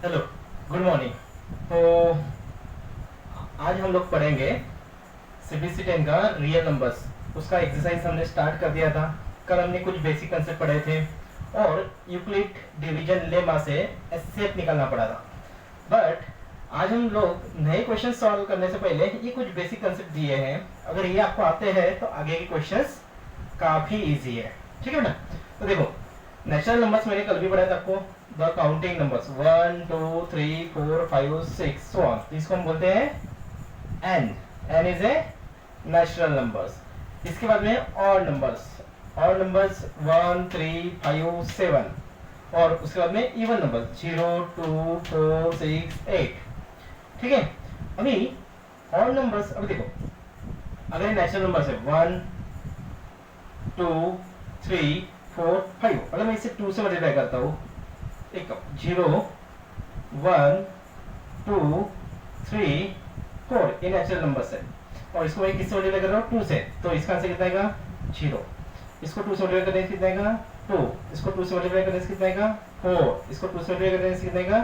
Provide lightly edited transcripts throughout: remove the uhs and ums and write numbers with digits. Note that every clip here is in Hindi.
Hello, good morning. तो आज हम लोग पढ़ेंगे सीबीएसई 10 का रियल नंबर्स। उसका एक्सरसाइज हमने स्टार्ट कर दिया था। कल हमने कुछ बेसिक कंसेप्ट पढ़े थे और यूक्लिड डिवीजन लेमा से एस्केप निकालना पड़ा था। बट आज हम लोग नए क्वेश्चन सॉल्व करने से पहले ये कुछ बेसिक कंसेप्ट दिए हैं। अगर ये आपको आते हैं तो आगे के क्वेश्चंस काफी इजी है। ठीक है ना? तो देखो, नेचुरल नंबर्स मैंने कल भी पढ़ाया था आपको। The counting numbers 1 2 3 4 5 6 so on, इसको हम बोलते हैं n. N is a natural numbers. इसके बाद में ऑड नंबर्स 1 3 5 7 और उसके बाद में इवन नंबर 0 2 4 6 8। ठीक है? अभी ऑड नंबर्स, अभी देखो, अगर नेचुरल नंबर्स है 1 2 3 4 5, अगर मैं इसे 2 से मल्टीप्लाई करता हूँ, एक 0 1 2 3 4, ये नेचुरल नंबर्स है। और इसको मैं किससे मल्टीप्लाई कर रहा हूँ? 2 से। तो इसका आंसर कितना आएगा? 0। इसको 2 से मल्टीप्लाई करने से कितना आएगा? 2। इसको 2 से मल्टीप्लाई करने से कितना आएगा? 4। इसको 2 से मल्टीप्लाई करने से कितना आएगा?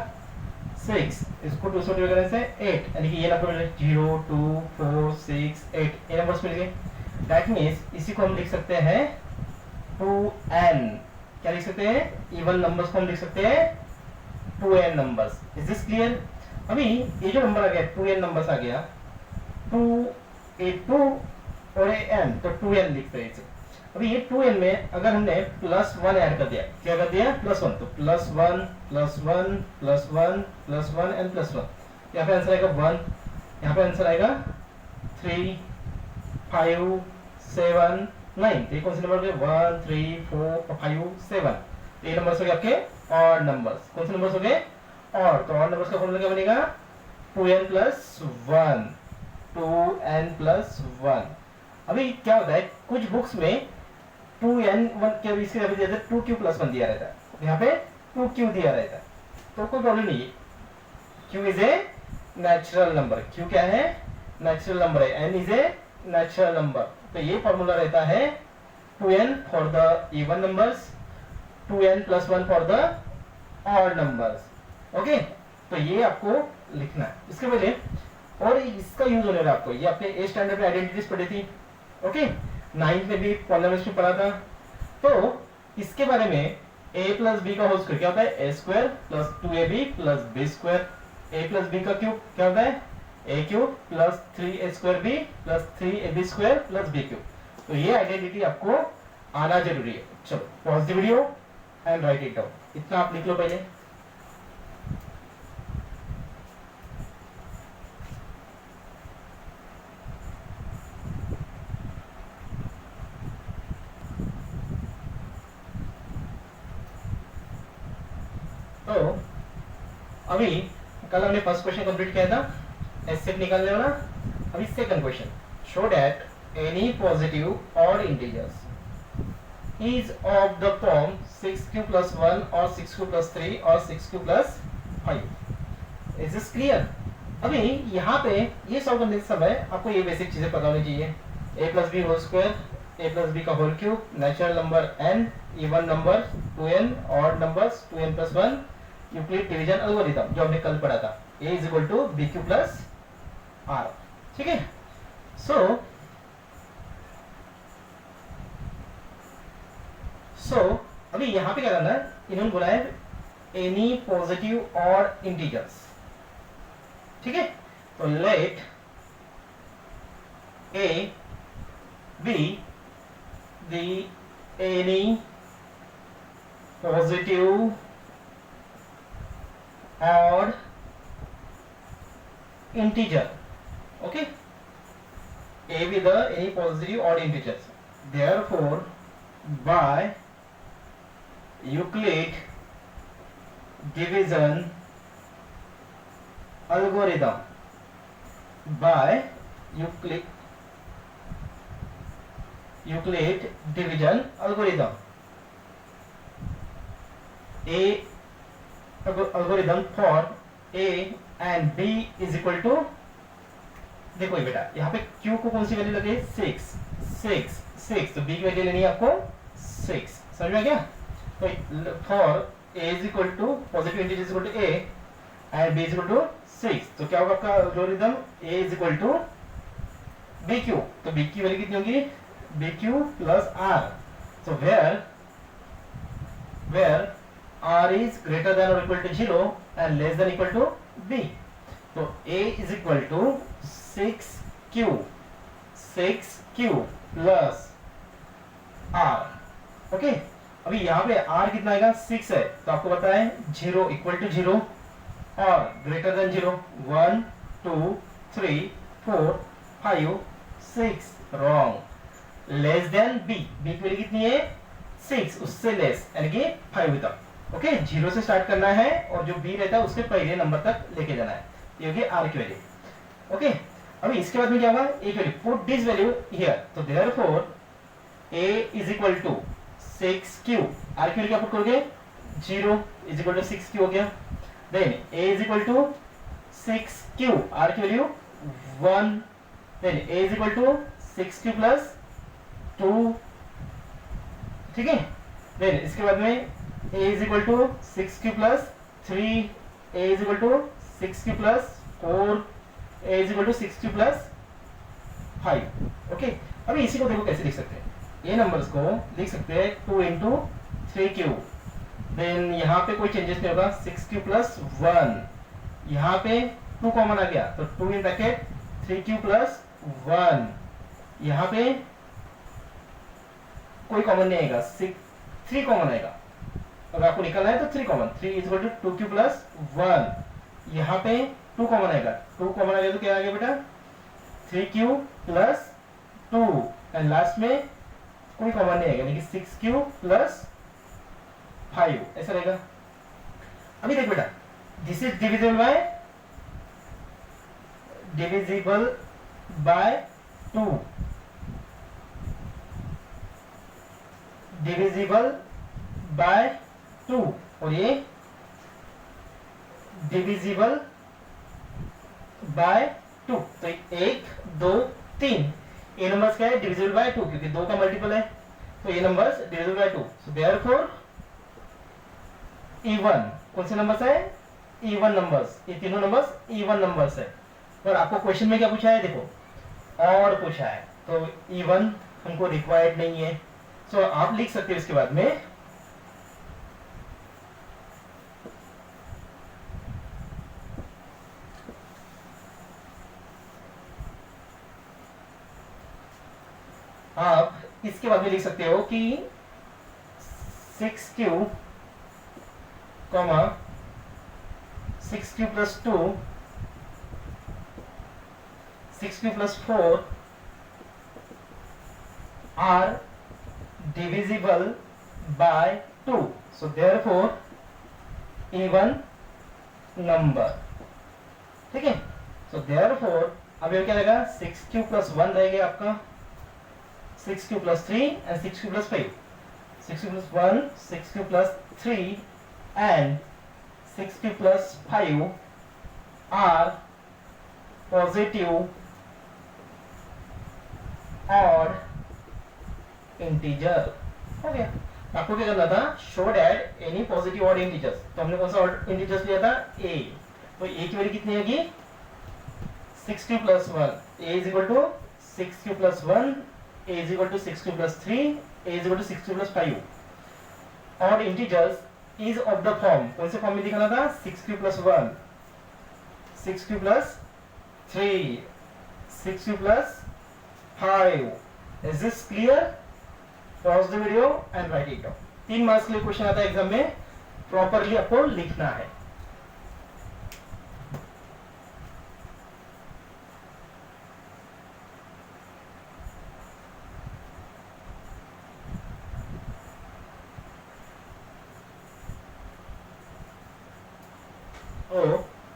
6। इसको 2 से मल्टीप्लाई करने से 8। यानी कि ये नंबर 0 2 4 6 8, ये नंबर्स मिल गए। दैट मीन्स इसी को हम लिख सकते हैं 2n। क्या लिख सकते हैं? इवन नंबर्स को हम लिख सकते हैं 2n numbers. Is this clear? अभी ये जो नंबर आ गया 2n नंबर्स आ गया, 2 a 2 और a n, तो 2n लिखते हैं इसे। अभी ये 2n में अगर हमने +1 ऐड कर दिया, क्या कर दिया? +1, तो +1 +1 +1 +1 एंड +1। यहाँ पे आंसर आएगा 1, यहाँ पे आंसर आएगा 3 5 7 9। तो ये कौन से नंबर हो गए? 1 3 4 5 7। ये नंबर्स हो गए आपके ऑड नंबर्स। कौन से नंबर्स हो गए? ऑड। तो ऑड नंबर्स का फॉर्मूला क्या बनेगा? 2n + 1, 2n + 1। अभी क्या होता है, कुछ बुक्स में 2n 1 के इसके जगह दिया जाता है 2q + 1 दिया रहता है, यहाँ पे 2q दिया रहता है। तो कोई प्रॉब्लम नहीं है। q is a natural number. q क्या है? नेचुरल नंबर है। n is a natural number. तो ये फॉर्मूला रहता है 2n for the even numbers, 2n + 1 for the odd numbers. Okay, तो ये आपको लिखना है इसके पहले। और इसका यूज होने वाला आपको, ये आपने ए स्टैंडर्ड में आइडेंटिटीज पढ़ी थी। ओके, 9th में भी पॉलिनोमियल्स में पढ़ा था। तो इसके बारे में a + b का होल स्क्वायर क्या होता है? a² + 2ab + b²। a + b का क्यूब क्या होता है? a³ + 3a²b + 3ab² + b³। तो ये आइडेंटिटी आपको आना जरूरी है। चलो pause the video and write it down. इतना आप लिख लो पहले। तो अभी कल हमने फर्स्ट क्वेश्चन कंप्लीट किया था, एस्केप निकालने वाला। अभी second question, show that any positive odd integers is of the form 6q + 1 or 6q + 3 or 6q + 5. Is this clear? अभी यहाँ पे ये सॉल्व करने के समय आपको ये बेसिक चीजें पता होनी चाहिए। a + b whole square, a + b का whole cube, natural number n, even number 2n, odd numbers 2n + 1, Euclid division algorithm जो हमने कल पढ़ा था, a = bq + r। ठीक है? सो अभी यहाँ पे क्या करना है, इन्होंने बोला है एनी पॉजिटिव ऑड इंटीजर्स। ठीक है? तो late a be the any positive odd integer. Okay, a be the any positive odd integers. Therefore by Euclid division algorithm, by Euclid division algorithm, a algorithm for a and b is equal to, देखो ये बेटा यहाँ पे q को कौन सी वैल्यू लगे? 6। तो b की वैल्यू लेनी है आपको 6। समझ में आ गया? तो for a is equal to positive integer is equal to a, and b is equal to 6, तो क्या होगा आपका algorithm a is equal to B q, तो बी की वैल्यू कितनी होगी b Q plus r, so where r is greater than or equal to 0 and less than equal to b, तो a is equal to 6q plus r, okay. अभी यहाँ पे r कितना आएगा 6 है, तो आपको पता है 0 इक्वल टू 0 और greater than 0 1 2 3 4 5 6, wrong, less than b, b की वैल्यू कितनी है 6, उससे लेस यानी कि 5 तक, ओके। 0 से स्टार्ट करना है और जो b रहता है उसके पहले नंबर तक लेके जाना है, ये होगी r की वैल्यू, ओके। अभी इसके बाद में क्या होगा a की value, put this value here, तो therefore a is equal to 6q, r की वैल्यू क्या पुट करोगे 0 इज इक्वल टू 6q हो गया, then a is equal to 6q, r की value 1, then a is equal to 6q plus 2, ठीक है। देन इसके बाद में a is equal to 6q plus 3, a is equal to 6q plus 4, a is equal to 6q plus 5, okay. अभी इसी को देखो कैसे लिख सकते हैं, ये नंबर्स को लिख सकते हैं 2 इंटू 3q, देन यहाँ पे कोई चेंजेस नहीं होगा 6q प्लस 1, यहाँ पे 2 कॉमन आ गया तो 2 इन ब्रैकेट 3q प्लस 1, यहाँ पे कोई कॉमन नहीं आएगा 3 कॉमन आएगा, अगर आपको निकालना है तो 3 common, 3 is equal to 2q plus 1, यहाँ पे 2 कॉमन आएगा, 2 कॉमन आ गया तो क्या आ गया बेटा 3q प्लस 2, एंड लास्ट में कोई कॉमन नहीं आएगा यानी कि 6q प्लस 5, ऐसा रहेगा। अभी देख बेटा, this is divisible by 2, divisible by 2, और ये डिविजिबल बाय 2, तो 1 2 3, ये नंबर्स क्या है डिविजिबल बाय 2, क्योंकि 2 का मल्टीपल है, तो ये numbers divisible by 2, so therefore even, कौन से नंबर्स है इवन नंबर्स, ये तीनों नंबर्स इवन नंबर्स है। और आपको क्वेश्चन में क्या पूछा है देखो, और पूछा है, तो इवन हमको रिक्वायर्ड नहीं है, सो आप लिख सकते हो इसके बाद में आप इसके बाद में लिख सकते हो कि 6q, 6q plus 2, 6q plus 4 are divisible by 2, so therefore even number, ठीक है। so therefore अब ये क्या रहेगा 6q प्लस 1 रहेगा आपका, 6q plus 3 and 6q plus 5, 6q plus 1, 6q plus 3 and 6q plus 5 are positive odd integer, हो गया। आपको क्या करना था, show that any positive odd integers, तो हमने कौन सा ऑड इंटीजर्स लिया था a, तो a की वैल्यू कितनी होगी 6q plus 1, a is equal to 6q plus 1, a is equal to 6q plus 3, a is equal to 6q plus 5, और integers is of the form, कौन से फॉर्म में दिखाना था 6q plus 1, 6q plus 3, 6q plus 5, is this clear? Pause the video and write it down। 3 marks के लिए क्वेश्चन आता है एग्जाम में, प्रॉपरली आपको लिखना है।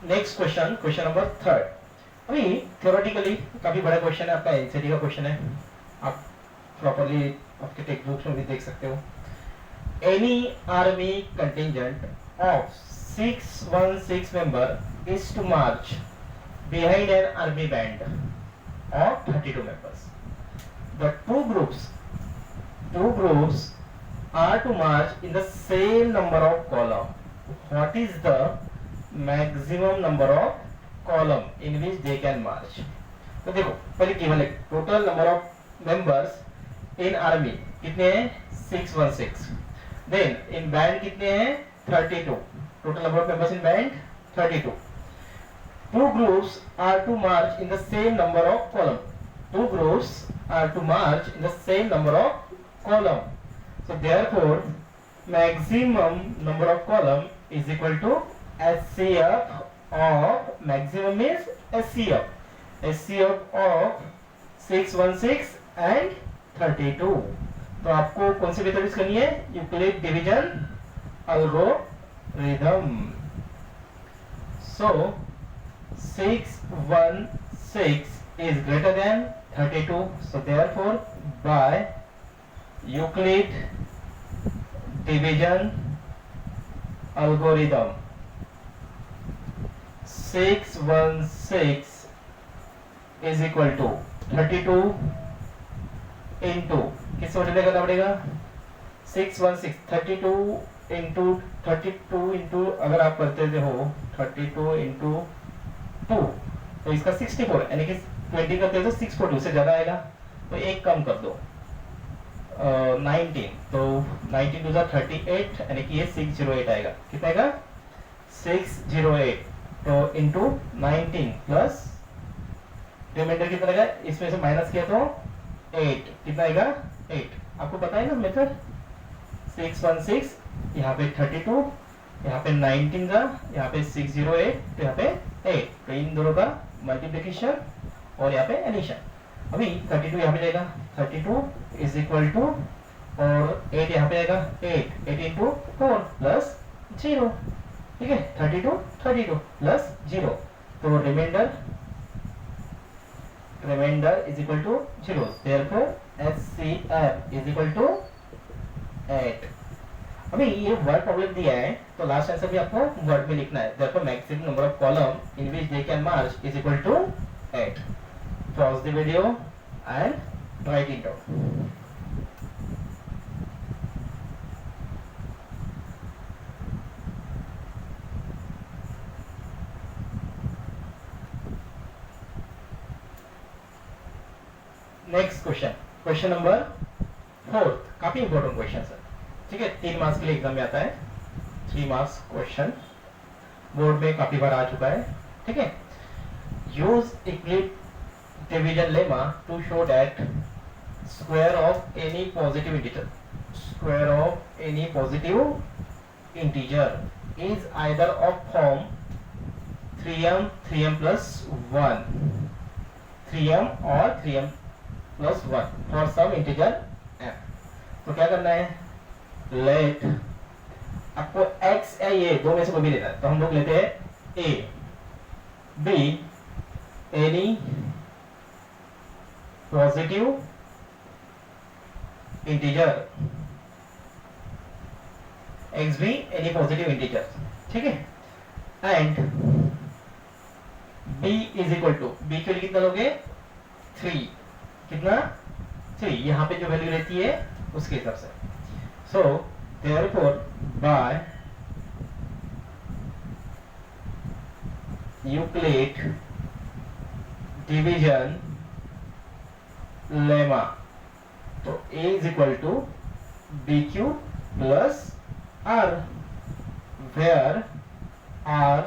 Next question, question number 3। अभी थ्योरेटिकली काफी बड़ा क्वेश्चन है आपका, एनसीटी का क्वेश्चन है, आप प्रॉपरली आपके टेक्स्ट बुक्स में भी देख सकते हो। Any army contingent of 616 member is to march behind an army band of 32 members. The two groups are to march in the same number of column. What is the maximum number of column in which they can march. तो देखो पहले केवल एक total number of members in army कितने हैं 616। देन इन बैंड कितने हैं 32। Total number of members in band 32। Two groups are to march in the same number of column. Two groups are to march in the same number of column. So therefore, maximum number of column is equal to SCF of maximum is SCF. SCF of 616 and 32. तो आपको कौन सी मेथड यूज करनी है? Euclid division algorithm. So 616 is greater than 32, so therefore by Euclid division algorithm 616 is equal to 32 into किस मल्टीप्लाई करना पड़ेगा 616 32 into 32 into अगर आप करते हो 32 into 2 तो इसका 64 यानी कि 20 करते हो तो 642 से ज्यादा आएगा, तो एक कम कर दो 19, तो 19 टू 38 यानी कि ये 608 आएगा। कितना आएगा 608, तो इंटू 19 प्लस रिमाइंडर कितना आएगा, इसमें से माइनस किया तो 8, कितना आएगा 8। आपको पता है ना मेथड 616 यहाँ पे 32, यहाँ पे 19 का, यहाँ पे 608, तो यहाँ पे 8, तो इन दोनों का मल्टीप्लिकेशन और यहाँ पे एडिशन। अभी 32 यहाँ पे जाएगा 32 इज इक्वल टू, और 8 यहाँ पे आएगा 8 इंटू 4 प्लस 0, ठीक है 32 प्लस 0, तो remainder is equal to 0, therefore HCF is equal to 8। अभी ये वर्ड प्रॉब्लम दिया है तो लास्ट आंसर भी आपको वर्ड में लिखना है। Therefore maximum number of column in which they can march is equal to 8। Pause the video and write it down. Next question number 4, काफी इंपॉर्टेंट क्वेश्चन है, ठीक है 3 मार्क्स के लिए एग्जाम में आता है। 3 मार्क्स क्वेश्चन बोर्ड में काफी बार आ चुका है, ठीक है। Use Euclid division lemma to show that square of any positive integer is either of form 3m plus 1, 3m और 3m plus 1 for some integer m। तो क्या करना है, लेट आपको x या ये दो में से कोई भी लेना है, तो हम लोग लेते हैं a b any positive integer, x b any positive integer, ठीक है, and b is equal to, b के लिए कितना लोगे 3, कितना 3, यहाँ पे जो वैल्यू रहती है उसके हिसाब से। So therefore by Euclid division lemma, तो A is equal to BQ plus R, where R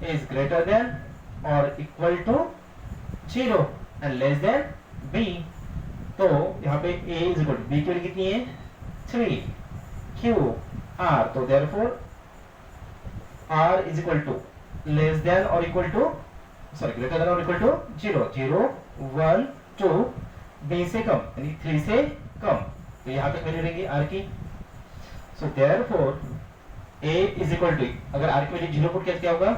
is greater than or equal to 0 and less than B। तो यहाँ पे A is equal to B की वैल्यू कितनी है 3, Q R, तो therefore R is equal to less than or equal to, sorry greater than or equal to 0, 0 1 2, B से कम यानी 3 से कम, तो यहाँ तक वैल्यू रहेगी R की। So therefore A is equal to, अगर R की वैल्यू 0 पुट किया क्या होगा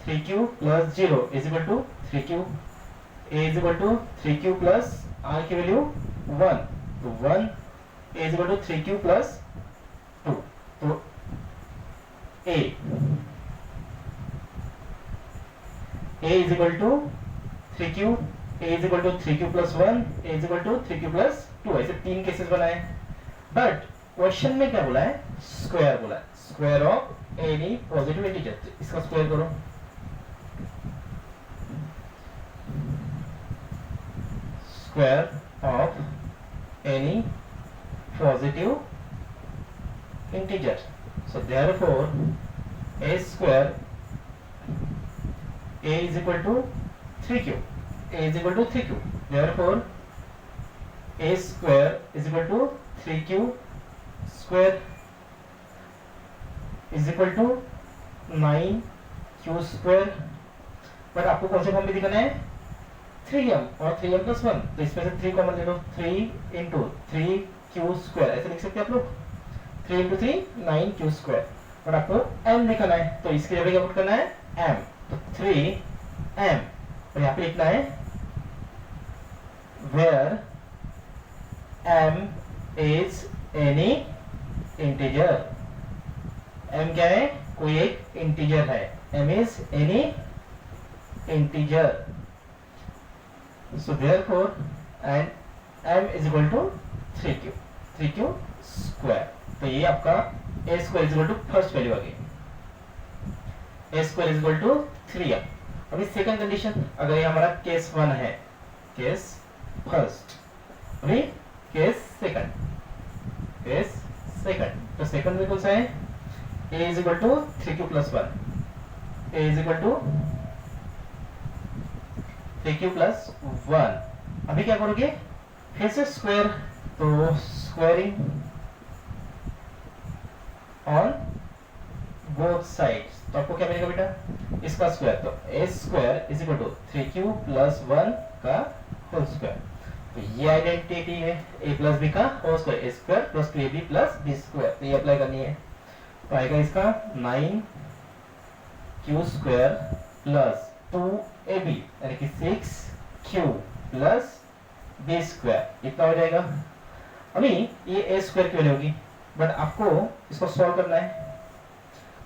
3Q plus 0 is equal to 3Q, A is equal to 3Q plus R की वैल्यू 1, तो 1 A is equal to 3Q plus 2, तो A is equal to 3Q, A is equal to 3Q plus 1, A is equal to 3Q plus 2, ऐसे 3 केसेस बनाए। बट क्वेश्चन में क्या बोला है, स्क्वायर बोला है। Square of any positive integer, इसका स्क्वायर करो, square of any positive integer. So therefore a square a is equal to 3q, a is equal to 3q, therefore a square is equal to 3q square is equal to 9q square. But आपको कौन से फॉर्म में दिखाना है, 3m और 3m प्लस 1, तो इसमें से 3 कॉमन ले लो, 3 इंटू 3q स्क्वायर ऐसे लिख सकते हैं आप लोग, 3 इंटू 3 9q स्क्वायर. और आपको m लिखना है, तो इसके लिए क्या पुट करना है, m, तो 3m, और यहाँ पे लिखना है where m is any integer. m क्या है, कोई एक इंटीजर है, m is any integer. So therefore and m is equal to 3q square. तो ये आपका a square is equal to first value आ गई, a square is equal to 3m. अभी सेकंड कंडीशन, अगर ये हमारा केस 1 है, केस फर्स्ट, अभी केस सेकंड, तो सेकंड में कौन सा है, a is equal to 3q plus 1, a is equal to 3q plus 1. अभी क्या करोगे, फिर से स्क्वायर, तो स्क्वायरिंग ऑन बोथ साइड्स, तो आपको क्या मिलेगा बेटा, इसका स्क्वायर, तो a square is equal to 3q plus 1 का होल स्क्वायर. तो ये आइडेंटिटी है a प्लस बी का whole square, a square plus 2ab plus b square, तो ये अप्लाई करनी है. तो आएगा इसका 9q स्क्वायर प्लस 2ab यानी कि 6q प्लस b स्क्वायर, इतना हो जाएगा. अभी ये a स्क्वायर की वैल्यू होगी, बट आपको इसको सॉल्व करना है,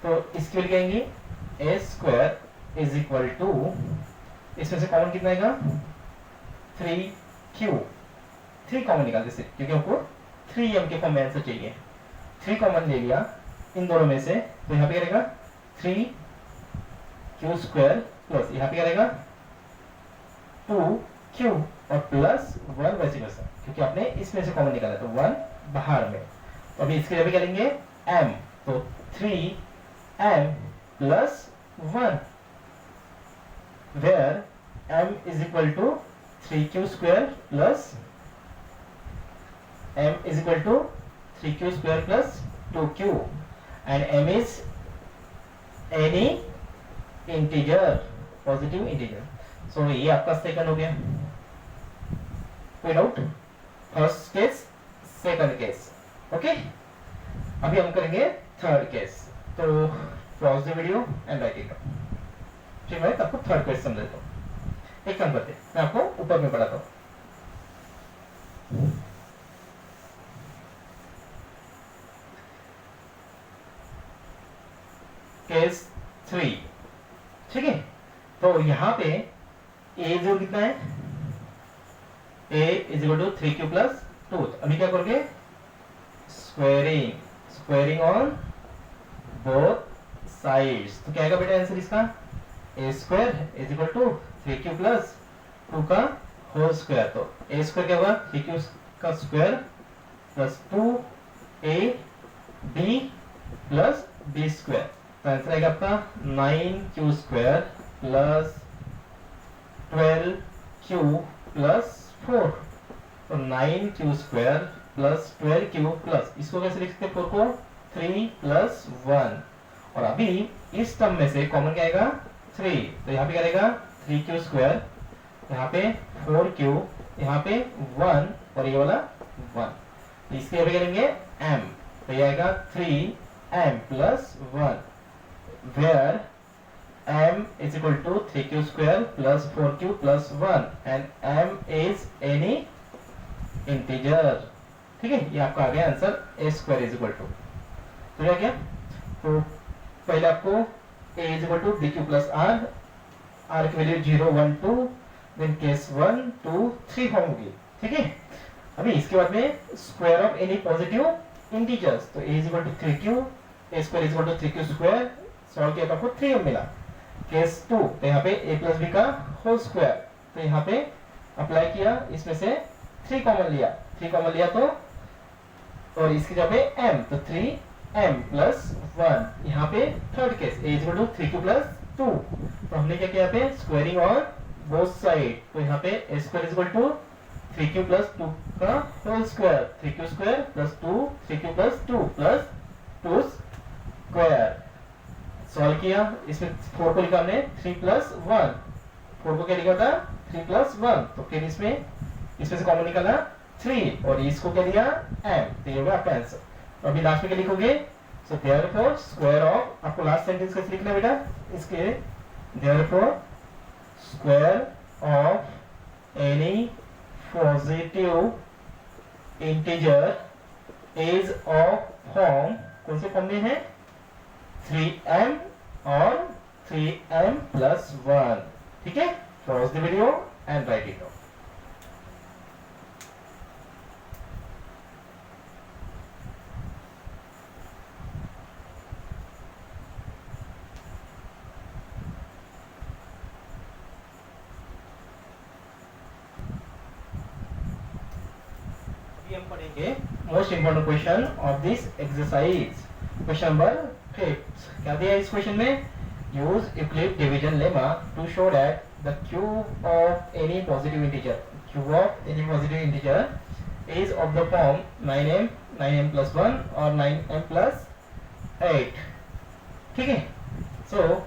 तो इसकी वैल्यू क्या आएंगी, a square is equal to, इसमें से कॉमन कितना आएगा, 3q, 3 कॉमन निकाल देते, क्योंकि हमको 3m के फॉर्म में आंसर चाहिए, 3 कॉमन ले लिया इन दोनों में से, तो यहाँ पे क्या रहेगा 3q स्क्वायर प्लस यहाँ पे क्या रहेगा 2q और प्लस 1 वैसे वैसा, क्योंकि आपने इसमें से कॉमन निकाला, तो 1 बाहर में. तो अभी इसके लिए भी क्या लेंगे m, तो 3m plus 1 where m is equal to 3q square plus m is equal to 3q square plus 2q and m is any integer, positive integer. So ये आपका सेकंड हो गया. कोई doubt, first case, second case, okay. अभी हम करेंगे थर्ड केस, तो pause the video and write it down. ठीक है, आपको थर्ड केस समझ लेता हूँ. एक काम करते हैं, मैं आपको ऊपर में पढ़ाता हूँ. केस 3, ठीक है. तो यहाँ पे a जो कितना है, a is equal to 3q plus 2. अभी क्या करोगे, स्क्वायरिंग ऑन बोथ साइड्स. तो क्या आएगा बेटा आंसर इसका, a square is equal to 3q plus 2 का होल स्क्वायर. तो a स्क्वायर क्या होगा, 3q का square plus 2ab plus b square. तो आंसर आएगा आपका 9q square plus 12q plus 4. तो 9q square plus 12q plus, इसको कैसे लिख सकते हैं, 4 को 3 प्लस 1. और अभी इस टर्म में से कॉमन क्या आएगा, 3. तो यहाँ पे क्या रहेगा 3q स्क्वायर, यहाँ पे 4q, यहाँ पे 1 और ये वाला 1. तो इसके यहाँ पे क्या लेंगे m, तो ये आएगा 3m plus 1 where m is equal to 3q square plus 4q plus 1 and m is any integer. ठीक है, ये आपका आ गया answer, a square is equal to. तो क्या, तो पहले आपको a is equal to bq plus r की वैल्यू 0 1 2, देन केस 1 2 3 फॉर्म होगी. ठीक है, अभी इसके बाद में square of any positive integers, तो a is equal to 3q, a square is equal to 3q square, solve किया तो आपको 3m मिला। केस 2 तो यहाँ पे a प्लस बी का होल स्क्वायर, तो यहाँ पे अप्लाई किया, इसमें से 3 कॉमन लिया, 3 कॉमन लिया तो और इसकी जगह पे m, तो 3m प्लस 1। यहाँ पे third case a is equal to 3q plus 2, तो हमने क्या किया पे स्क्वायरिंग ऑन बोथ साइड, तो यहाँ पे a square is equal to 3q plus 2 का whole square, 3q square plus 2 3q plus 2 plus 2 square. Solve किया, इसमें 4 को लिखा हमने 3 प्लस 1, 4 को क्या लिखा था 3 प्लस 1, तो फिर इसमें से कॉमन निकाला 3 और इसको क्या लिया m, तो ये होगा आपका आंसर। तो अभी लास्ट में क्या लिखोगे, सो देयरफॉर स्क्वायर ऑफ, आपको लास्ट सेंटेंस कैसे लिखना है बेटा, इसके therefore square of any positive integer is of form, कौन से फॉर्म में है 3m और 3m प्लस 1, ठीक है। Pause the video and write it down. अभी हम पढ़ेंगे most important question of this exercise, question number 5। क्या दिया है इस क्वेश्चन में, use Euclid division lemma to show that the cube of any positive integer, cube of any positive integer is of the form 9m, 9m plus 1 और 9m प्लस 8, ठीक है। सो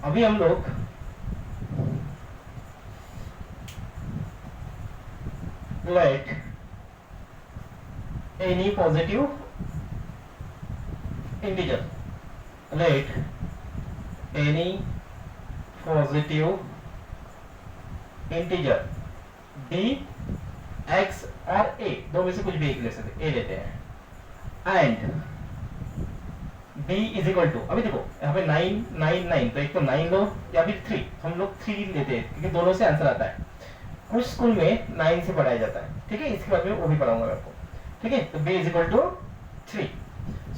अभी हम लोग late any positive integer, let any positive integer be x और a, दो में से कुछ भी एक ले सकते, a लेते हैं, and b is equal to, अभी देखो यहाँ पे 9 9 9, तो एक तो 9 लो या फिर 3, हम लोग 3 लेते हैं क्योंकि दोनों से आंसर आता है। कुछ स्कूल में 9 से पढ़ाया जाता है, ठीक है, इसके बाद में वो भी पढ़ाऊंगा आपको, ठीक है। तो b is equal to 3,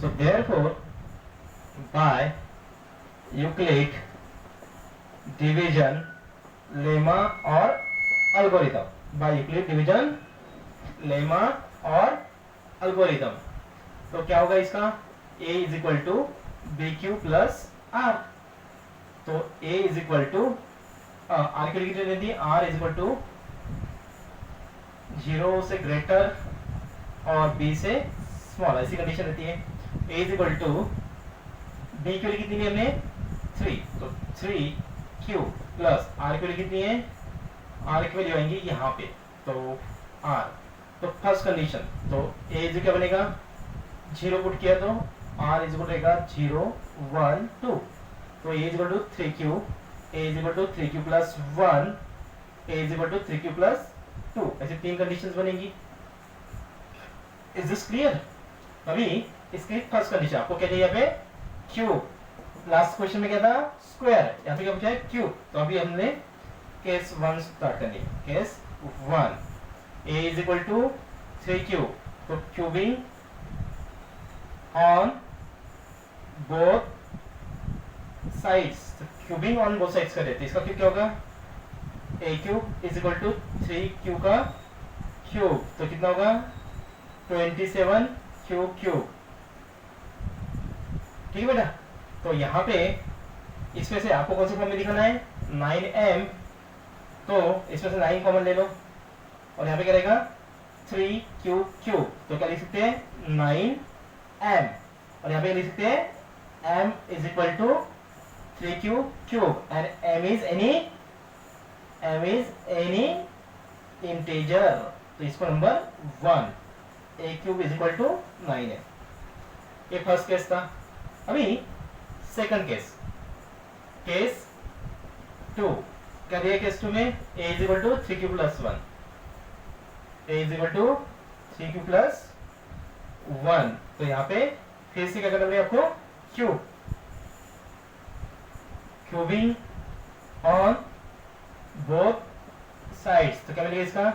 so therefore by Euclid division lemma और algorithm, by Euclid division lemma और एल्गोरिथम, तो क्या होगा इसका a is equal to B Q plus R, तो a is equal to R की लिखी रहती है r इज इक्वल टू 0 से ग्रेटर और b से स्मॉल, ऐसी कंडीशन रहती है। a is equal to b की वैल्यू कितनी है हमने 3, तो 3q प्लस r की वैल्यू कितनी है, r की वैल्यू आएंगी यहाँ पे, तो r, तो फर्स्ट कंडीशन, तो a इज क्या बनेगा 0 पुट किया तो r इज इक्वल रहेगा 0 1 2, तो a is equal to 3q, a is equal to 3q plus 1, a is equal to 3q plus 2, ऐसे 3 कंडीशंस बनेगी। Is this clear? अभी इसकी फर्स्ट कंडीशन आपको क्या चाहिए यहाँ पे क्यूब, लास्ट क्वेश्चन में क्या था स्क्वायर, यहाँ पे क्या पूछा है क्यूब, तो अभी हमने केस 1 स्टार्ट करनी है। Case 1 a is equal to 3q, तो cubing on both sides, cubing on both sides कर देते हैं, इसका क्यूब क्या होगा a cube is equal to 3q का क्यूब, तो कितना होगा 27 क्यूब क्यूब, ठीक है बेटा। तो यहाँ पे इसमें से आपको कौन से फॉर्म में दिखाना है 9m, तो इसमें से 9 कॉमन ले लो और यहाँ पे क्या रहेगा 3 क्यूब क्यूब, तो क्या लिख सकते हैं 9m, और यहाँ पे लिख सकते हैं m is equal to 3 cube cube and m is any integer, तो इसको number 1, a cube is equal to 9 है। ये फर्स्ट केस था। अभी सेकंड केस, केस 2 क्या दिया केस 2 में a is equal to 3q plus 1, a is equal to 3q plus 1, तो यहाँ पे फिर से क्या करना पड़ेगा आपको cube, cubing on both sides, तो क्या मिलेगा इसका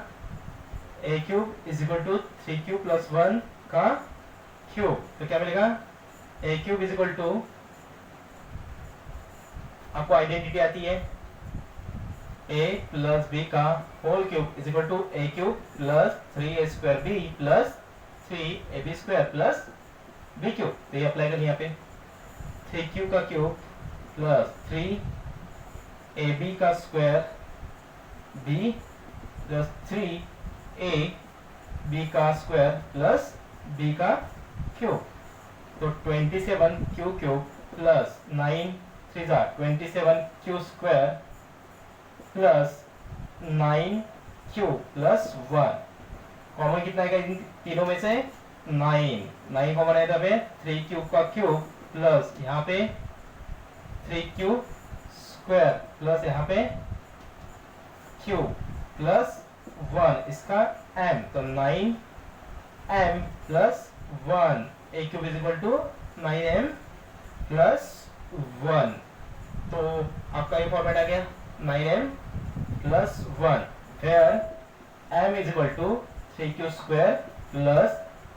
a cube is equal to 3q plus 1 का क्यूब, तो क्या मिलेगा a cube is equal to, आपको आइडेंटिटी आती है, a प्लस बी का whole cube is equal to a cube plus 3a² b plus 3ab² plus b cube. तो ये अप्लाई करिए यहाँ पे, 3q का क्यूब प्लस 3ab का स्क्वायर b प्लस 3ab का स्क्वायर प्लस b का क्यूब। तो 27q cube plus 9 3 27q square plus 9q plus 1। Common कितना आएगा इन तीनों में से? 9 कॉमन आएगा पे 3q का क्यूब प्लस यहाँ पे 3q स्क्वायर प्लस यहाँ पे q प्लस 1 इसका m, तो 9m plus 1 a cube is equal to 9m plus 1। तो आपका ये फॉर्मेट आ गया 9m plus 1 where m is equal to 3q square plus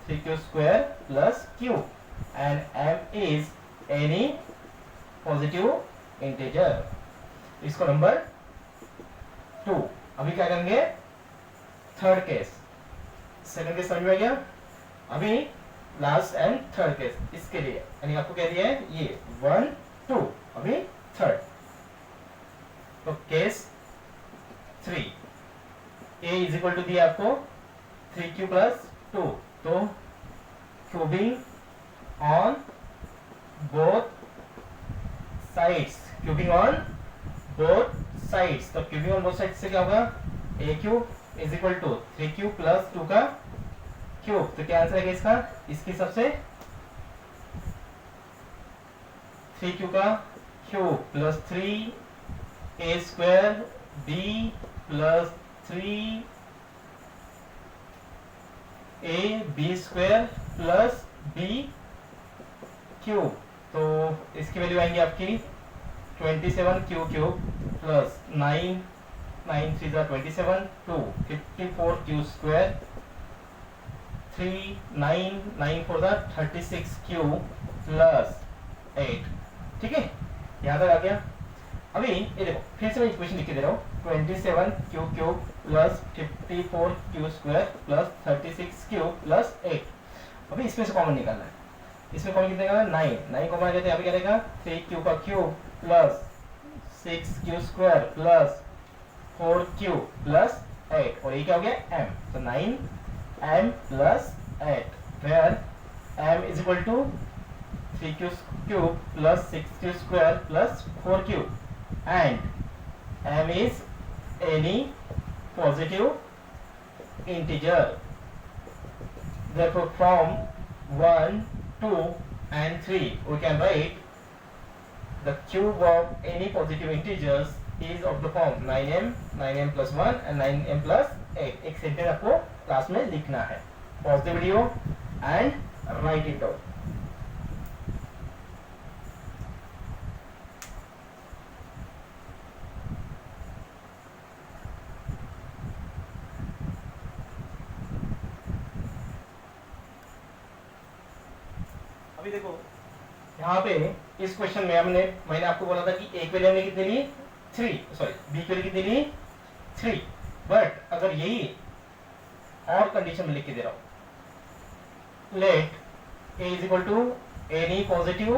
3q square plus q and m is any positive integer. इसको नंबर 2। अभी क्या करेंगे? Third case. सेकंड केस समझ में आ गया? अभी लास्ट एंड थर्ड केस, इसके लिए यानी आपको कह दिया है ये 1 2, अभी थर्ड। तो case 3 a is equal to दिया आपको 3q प्लस 2, तो cubing on both sides, cubing on both sides. तो क्यूबिंग ऑन बोथ साइड्स से क्या होगा? a cube is equal to 3q plus 2 का क्यूब। तो क्या आंसर है इसका? इसके सबसे 3q का cube plus 3a square b plus 3ab square plus b cube. तो इसकी वैल्यू आएंगी आपकी 27q cube plus 9 3 27 2 54q square 3 9 4 36q plus 8। ठीक है, यहाँ तक आ गया। अभी ये देखो फिर से मैं इक्वेशन लिख के दे रहा हूँ, 27q cube plus 54q square plus 36q plus 8। अभी इसमें से कॉमन निकालना है। इसमें कॉमन कितने का? 9 कॉमन आ जाता है। यहाँ पे क्या रहेगा? 3q का cube plus 6q square plus 4q plus 8, और ये क्या हो गया? m। तो 9m प्लस 8 where m is equal to 3q cube plus 6q square plus 4q and m is any positive integer. Therefore from 1 2 and 3 we can write the cube of any positive integers is of the form 9m plus 1 and 9m plus 8। एक सेंटेंस आपको क्लास में लिखना है। Pause the video and write it down. अभी देखो यहाँ पे इस क्वेश्चन में मैंने आपको बोला था कि एक वैल्यू हमने कितनी ली? 3, सॉरी बी की वैल्यू कितनी ली? 3। बट अगर यही और कंडीशन में लिख के दे रहा हूं, let a is equal to any positive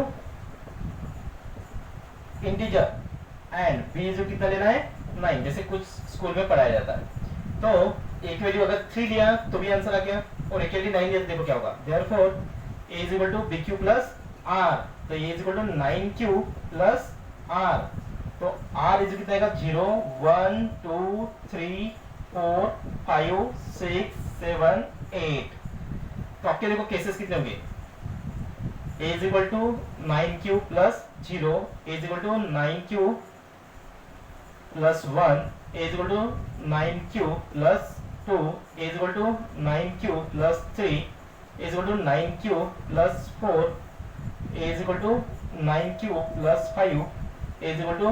integer and b जो कितना लेना है? 9, जैसे कुछ स्कूल में पढ़ाया जाता है। तो a की वैल्यू अगर 3 लिया तो भी आंसर आ गया, और a की वैल्यू 9 लिया तो देखो क्या होगा। Therefore a is equal to bq plus r, तो a is equal to 9q plus r। तो r इज कितना आएगा? 0 1 2 3 4 5 6 7 8। तो आपके देखो केसेस कितने होंगे? a is equal to 9q plus 0, a is equal to 9q plus 1, a is equal to 9q plus 2, a is equal to 9q plus 3, a is equal to 9q plus 4, a is equal to 9q plus 5, a is equal to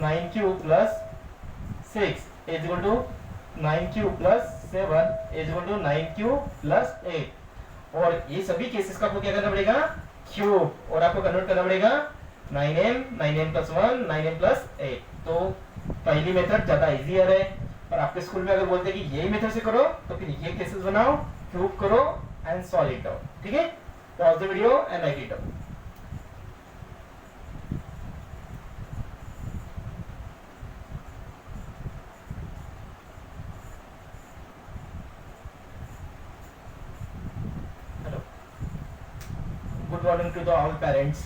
9q plus 6, a is equal to 9q plus 7, a is equal to 9q plus 8। और ये सभी केसेस का आपको क्या करना पड़ेगा? क्यूब, और आपको कन्वर्ट करना पड़ेगा 9m, 9m + 1, 9m + 8। तो पहली मेथड ज्यादा इजियर है, और आपके स्कूल में अगर बोलते हैं कि यही मेथड से करो तो फिर ये केसेस बनाओ, क्यूब करो एंड सॉल्व इट आउट। ठीक है, pause the video and write it out. Good morning to the all parents.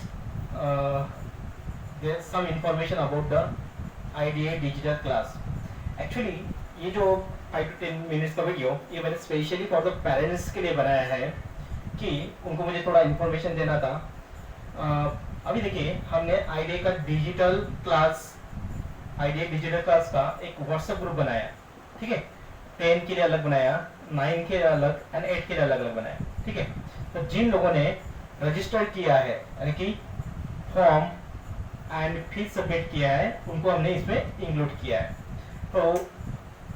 There's some information about the IDA digital class. Actually ये जो 5 to 10 minutes का वीडियो ये मैंने स्पेशली फॉर द पेरेंट्स के लिए बनाया है कि उनको मुझे थोड़ा इन्फॉर्मेशन देना था। अभी देखिए हमने IDA का डिजिटल क्लास का एक व्हाट्सएप ग्रुप बनाया, ठीक है। 10 के लिए अलग बनाया, 9 के अलग एंड 8 के लिए अलग अलग बनाया, ठीक है। तो जिन लोगों ने रजिस्टर किया है यानी कि फॉर्म एंड फीस सबमिट किया है उनको हमने इसमें इंक्लूड किया है। तो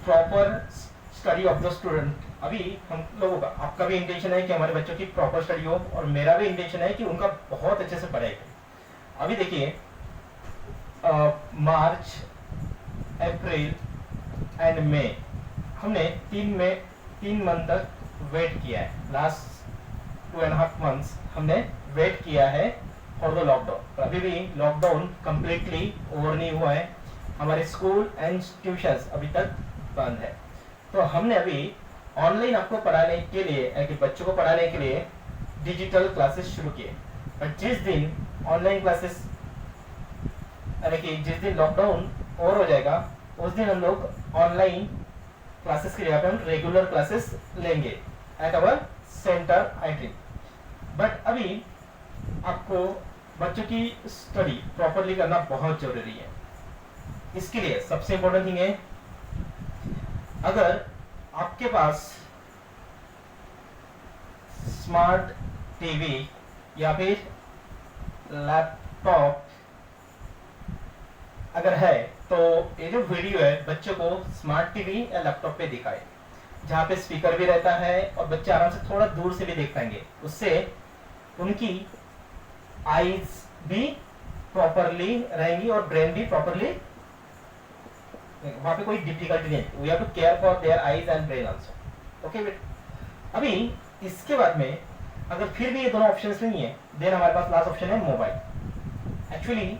proper study of the student, अभी हम लोगों का, आपका भी इंटेंशन है कि हमारे बच्चों की प्रॉपर स्टडी हो और मेरा भी इंटेंशन है कि उनका बहुत अच्छे से पढ़ाई हो। अभी देखिए मार्च, अप्रैल एंड मई हमने 3 मंथ तक वेट किया है। लास्ट 2.5 months हमने वेट किया है फॉर द लॉकडाउन। अभी भी लॉकडाउन कंप्लीटली ओवर नहीं हुआ है, हमारे स्कूल एंड ट्यूशंस अभी तक बंद है। तो हमने अभी ऑनलाइन आपको पढ़ाने के लिए यानी कि बच्चों को पढ़ाने के लिए डिजिटल क्लासेस शुरू किए। और जिस दिन ऑनलाइन क्लासेस यानी कि जिस दिन लॉकडाउन ओवर हो जाएगा उस दिन हम लोग ऑनलाइन क्लासेस की जगह पे हम रेगुलर क्लासेस लेंगे at our centre IT। But अभी आपको बच्चों की स्टडी प्रॉपरली करना बहुत जरूरी है। इसके लिए सबसे इंपॉर्टेंट थिंग है, अगर आपके पास स्मार्ट टीवी या फिर लैपटॉप अगर है तो ये जो वीडियो है बच्चों को स्मार्ट टीवी या लैपटॉप पे दिखाए, जहाँ पे स्पीकर भी रहता है और बच्चे आराम से थोड़ा दूर से भी देख पाएंगे। उससे उनकी आईज भी प्रॉपरली रहेंगी और ब्रेन भी प्रॉपरली, वहां पे कोई डिफिकल्टी नहीं। We have to care for their eyes and brain also. Okay बेट, अभी इसके बाद में अगर फिर भी ये दोनों ऑप्शंस नहीं है देन हमारे पास लास्ट ऑप्शन है मोबाइल। एक्चुअली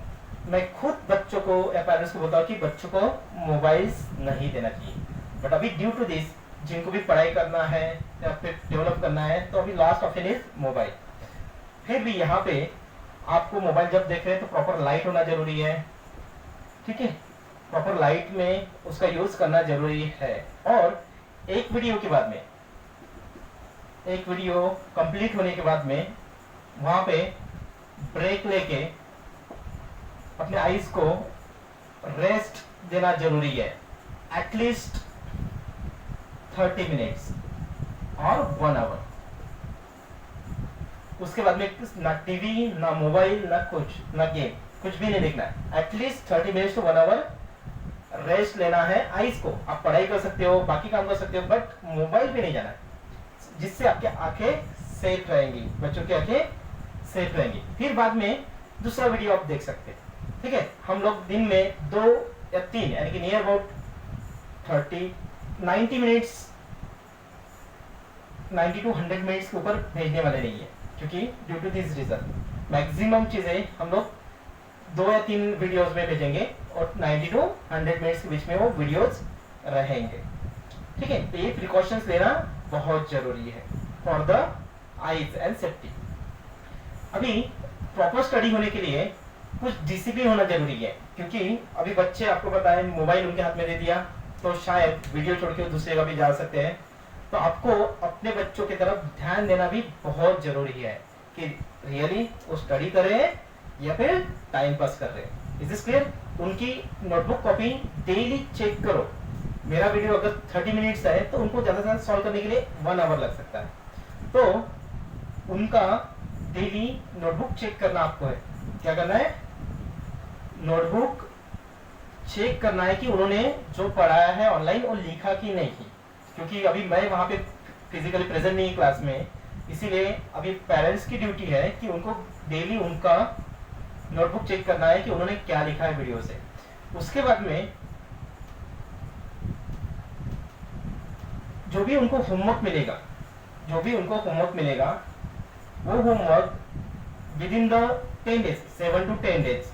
मैं खुद बच्चों को या पेरेंट्स को बोलता हूँ कि बच्चों को मोबाइल्स नहीं देना चाहिए, बट अभी ड्यू टू दिस जिनको भी पढ़ाई करना है या फिर डेवलप करना है तो अभी लास्ट ऑप्शन इज मोबाइल। फिर भी यहाँ पे आपको मोबाइल जब देख रहे हैं तो प्रॉपर लाइट होना जरूरी है, ठीक है। प्रॉपर लाइट में उसका यूज करना जरूरी है। और एक वीडियो के बाद में, एक वीडियो कंप्लीट होने के बाद में वहां पे ब्रेक लेके अपने आईज को रेस्ट देना जरूरी है, एटलीस्ट 30 मिनट्स और 1 आवर। उसके बाद में ना टीवी ना मोबाइल ना कुछ ना गेम, कुछ भी नहीं देखना है। At least 30 minutes to 1 hour rest लेना है आईज को। आप पढ़ाई कर सकते हो, बाकी काम कर सकते हो, बट मोबाइल पे नहीं जाना है, जिससे आपके आंखें सेफ रहेंगी, बच्चों की आंखें सेफ रहेंगी। फिर बाद में दूसरा वीडियो आप देख सकते हैं, ठीक है। हम लोग दिन में 2 या 3 यानी कि near about 90 minutes 90 to 100 minutes के ऊपर भेजने वाले नहीं है, क्योंकि due to this reason maximum चीजें हम लोग 2 या 3 वीडियोस में भेजेंगे और 90 to 100 मिनट्स के बीच में वो वीडियोस रहेंगे, ठीक है। तो ये प्रिकॉशंस लेना बहुत जरूरी है for the eyes and safety. अभी प्रॉपर स्टडी होने के लिए कुछ डिसिप्लिन होना जरूरी है, क्योंकि अभी बच्चे आपको पता है मोबाइल उनके हाथ में दे दिया तो शायद वीडियो छोड़ के दूसरे जगह भी जा सकते हैं। तो आपको अपने बच्चों की तरफ ध्यान देना भी बहुत जरूरी है कि रियली वो स्टडी कर रहे हैं या फिर टाइम पास कर रहे हैं। Is this clear? उनकी नोटबुक कॉपी डेली चेक करो। मेरा वीडियो अगर 30 मिनट्स है तो उनको ज्यादा से ज्यादा सॉल्व करने के लिए 1 आवर लग सकता है। तो उनका डेली नोटबुक चेक करना आपको है। क्या करना है? नोटबुक चेक करना है कि उन्होंने जो पढ़ाया है ऑनलाइन वो लिखा कि नहीं, क्योंकि अभी मैं वहां पे फिजिकली प्रेजेंट नहीं क्लास में, इसीलिए अभी पेरेंट्स की ड्यूटी है कि उनको डेली उनका नोटबुक चेक करना है कि उन्होंने क्या लिखा है वीडियो से। उसके बाद में जो भी उनको होमवर्क मिलेगा वो homework with in the 10 days, 7 to 10 days,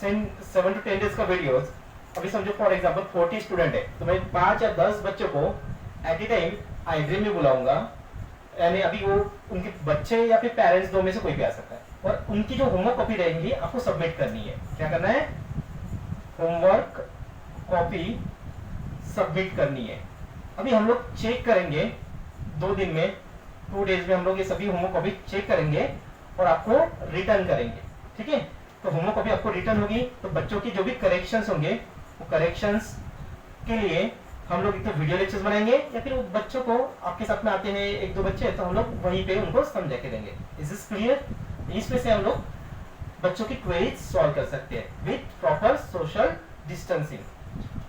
7 to 10 days का वीडियोस। अभी समझो फॉर एग्जांपल 40 स्टूडेंट है, तो मैं 5 या 10 बच्चों को एट ए टाइम iDream में बुलाऊंगा, यानी अभी वो उनके बच्चे या फिर पेरेंट्स दो में से कोई भी आ सकता है, और उनकी जो होमवर्क कॉपी रहेंगी आपको सबमिट करनी है। क्या करना है? होमवर्क कॉपी सबमिट करनी है। अभी हम लोग चेक करेंगे 2 दिन में, 2 डेज में हम लोग ये सभी होमवर्क कॉपी चेक करेंगे और आपको रिटर्न करेंगे। ठीक है, तो होमवर्क कॉपी आपको रिटर्न होगी, तो बच्चों की जो भी करेक्शंस होंगे वो करेक्शंस के लिए हम लोग एक तो वीडियो लेक्चर्स बनाएंगे, या फिर वो बच्चों को आपके साथ में आते हैं 1-2 बच्चे, तो हम लोग वहीं पे उनको समझा के देंगे। Is is clear? इसमें से हम लोग बच्चों की क्वेरीज सॉल्व कर सकते हैं विद प्रॉपर सोशल डिस्टेंसिंग।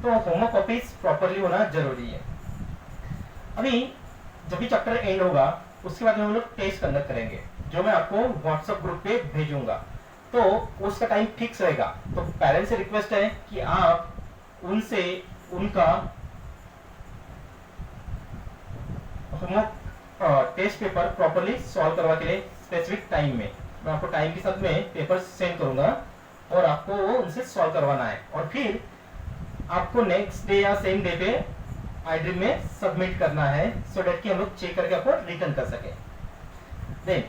तो होमवर्क कॉपीज प्रॉपरली होना जरूरी है। अभी जब भी चैप्टर एंड होगा उसके बाद में हम लोग टेस्ट कंडक्ट करेंगे, जो मैं आपको व्हाट्सएप ग्रुप पे भेजूंगा। तो उसका टाइम फिक्स रहेगा, तो पेरेंट्स से रिक्वेस्ट है कि आप उनसे उनका homework test paper properly solve करवा के लिए स्पेसिफिक टाइम में, मैं आपको टाइम के साथ में पेपर सेंड करूंगा और आपको वो उनसे सॉल्व करवाना है, और फिर आपको नेक्स्ट डे या सेम डे पे iDream में सबमिट करना है, सो डेट कि हम लोग चेक करके आपको रिटर्न कर सके। देन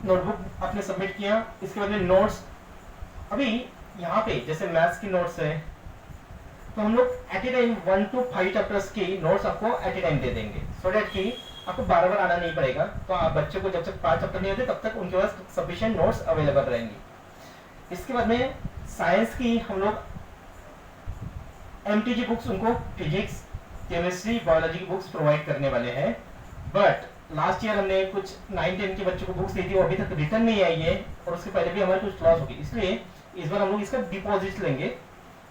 नोटबुक आपने सबमिट किया, इसके बाद में नोट्स। अभी यहाँ पे जैसे मैथ्स की नोट्स है, तो हम लोग at a time 1 to 5 chapters की नोट्स आपको एट ए टाइम दे देंगे, सो डेट कि आपको बार बार आना नहीं पड़ेगा। तो आप बच्चे को जब तक 5 चैप्टर नहीं होते तब तक उनके पास सफिशिएंट नोट्स अवेलेबल रहेंगी। इसके बाद में साइंस की हम लोग MTG बुक्स उनको फिजिक्स, केमिस्ट्री, बायोलॉजी की बुक्स प्रोवाइड करने वाले हैं। बट लास्ट ईयर हमने कुछ 9-10 के बच्चों को बुक्स दी थी, वो अभी तक रिटर्न नहीं आई है, और उसके पहले भी हमारे कुछ लॉस होगी, इसलिए इस बार हम लोग इसका डिपॉजिट लेंगे,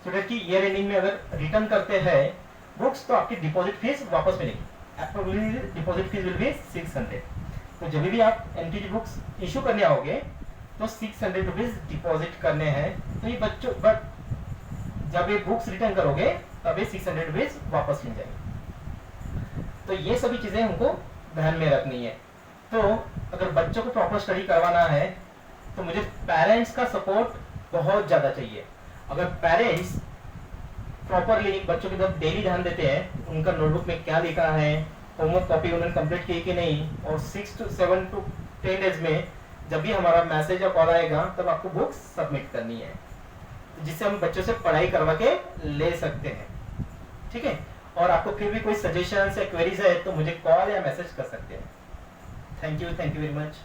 सो डेट कि ईयर एंडिंग में अगर रिटर्न करते हैं बुक्स तो आपकी डिपॉजिट फीस वापस मिलेगी। Approximately deposit fees will be 600। तो जब भी आप MTG बुक्स इशू करने आओगे तो 600 रुपीज डिपॉजिट करने हैं। तो ये बच्चों, बट जब ये बुक्स रिटर्न करोगे तब ये 600 रुपीज वापस मिल जाएंगे। तो ये सभी चीजें हमको ध्यान में रखनी है। तो अगर बच्चों को प्रॉपर स्टडी करवाना है तो मुझे पेरेंट्स का सपोर्ट बहुत ज्यादा चाहिए। अगर पेरेंट्स प्रॉपरली बच्चों की तरफ डेली ध्यान देते हैं, उनका नोटबुक में क्या लिखा है, होमवर्क कॉपी उन्होंने कंप्लीट की कि नहीं, और 7 to 10 डेज में जब भी हमारा मैसेज या कॉल आएगा तब आपको बुक्स सबमिट करनी है, जिससे हम बच्चों से पढ़ाई करवा के ले सकते हैं। ठीक है, और आपको फिर भी कोई सजेशन या क्वेरीज है तो मुझे कॉल या मैसेज कर सकते हैं। Thank you very much.